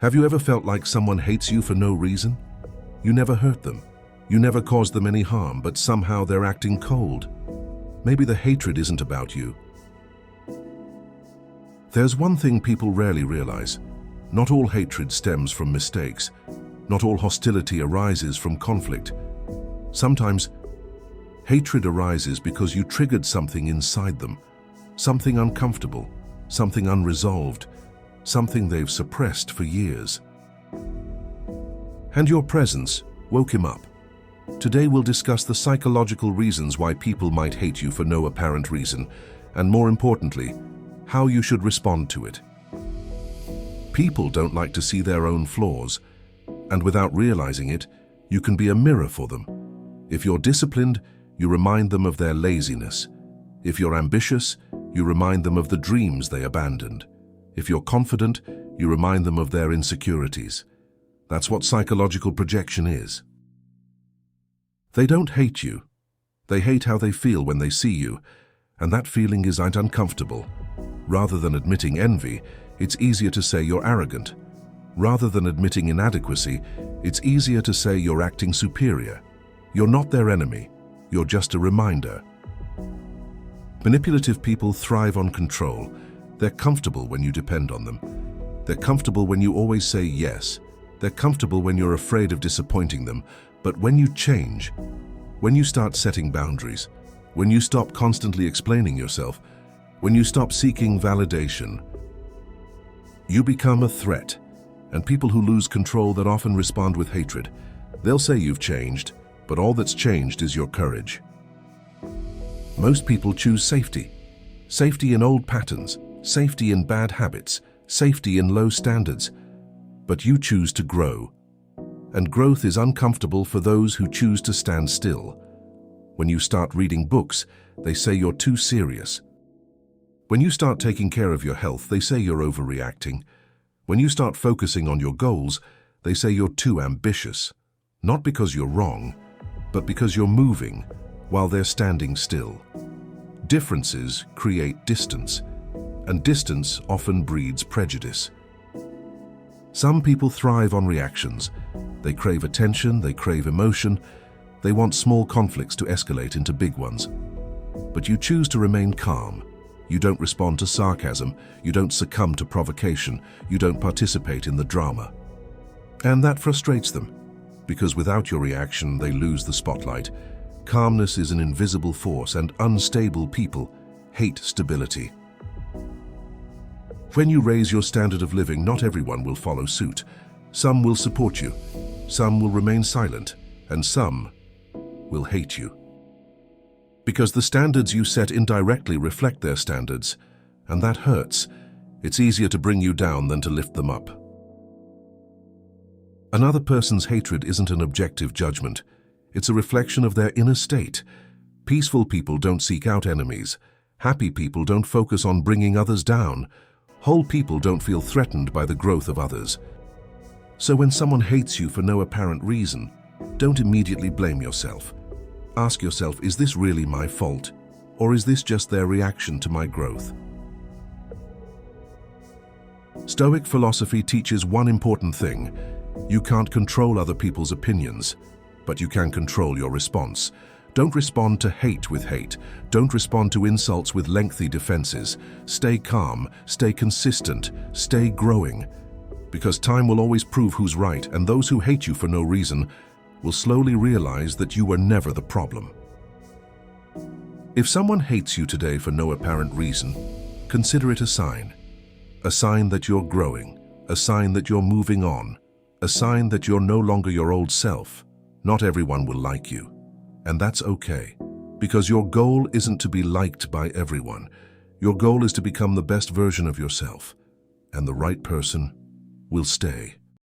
Have you ever felt like someone hates you for no reason? You never hurt them. You never caused them any harm, but somehow they're acting cold. Maybe the hatred isn't about you. There's one thing people rarely realize. Not all hatred stems from mistakes. Not all hostility arises from conflict. Sometimes, hatred arises because you triggered something inside them, something uncomfortable, something unresolved, something they've suppressed for years. And your presence woke him up. Today we'll discuss the psychological reasons why people might hate you for no apparent reason, and more importantly, how you should respond to it. People don't like to see their own flaws, and without realizing it, you can be a mirror for them. If you're disciplined, you remind them of their laziness. If you're ambitious, you remind them of the dreams they abandoned. If you're confident, you remind them of their insecurities. That's what psychological projection is. They don't hate you. They hate how they feel when they see you, and that feeling is uncomfortable. Rather than admitting envy, it's easier to say you're arrogant. Rather than admitting inadequacy, it's easier to say you're acting superior. You're not their enemy. You're just a reminder. Manipulative people thrive on control. They're comfortable when you depend on them. They're comfortable when you always say yes. They're comfortable when you're afraid of disappointing them. But when you change, when you start setting boundaries, when you stop constantly explaining yourself, when you stop seeking validation, you become a threat. And people who lose control that often respond with hatred. They'll say you've changed, but all that's changed is your courage. Most people choose safety. Safety in old patterns, safety in bad habits, safety in low standards. But you choose to grow. And growth is uncomfortable for those who choose to stand still. When you start reading books, they say you're too serious. When you start taking care of your health, they say you're overreacting. When you start focusing on your goals, they say you're too ambitious. Not because you're wrong, but because you're moving while they're standing still. Differences create distance, and distance often breeds prejudice. Some people thrive on reactions. They crave attention, they crave emotion, they want small conflicts to escalate into big ones. But you choose to remain calm. You don't respond to sarcasm, you don't succumb to provocation, you don't participate in the drama. And that frustrates them, because without your reaction, they lose the spotlight. Calmness is an invisible force, and unstable people hate stability. When you raise your standard of living, not everyone will follow suit. Some will support you, some will remain silent, and some will hate you. Because the standards you set indirectly reflect their standards, and that hurts. It's easier to bring you down than to lift them up. Another person's hatred isn't an objective judgment. It's a reflection of their inner state. Peaceful people don't seek out enemies. Happy people don't focus on bringing others down. Whole people don't feel threatened by the growth of others. So when someone hates you for no apparent reason, don't immediately blame yourself. Ask yourself, is this really my fault? Or is this just their reaction to my growth? Stoic philosophy teaches one important thing. You can't control other people's opinions, but you can control your response. Don't respond to hate with hate. Don't respond to insults with lengthy defenses. Stay calm, stay consistent, stay growing. Because time will always prove who's right, and those who hate you for no reason will slowly realize that you were never the problem. If someone hates you today for no apparent reason, consider it a sign. A sign that you're growing, a sign that you're moving on, a sign that you're no longer your old self. Not everyone will like you, and that's okay, because your goal isn't to be liked by everyone. Your goal is to become the best version of yourself, and the right person will stay.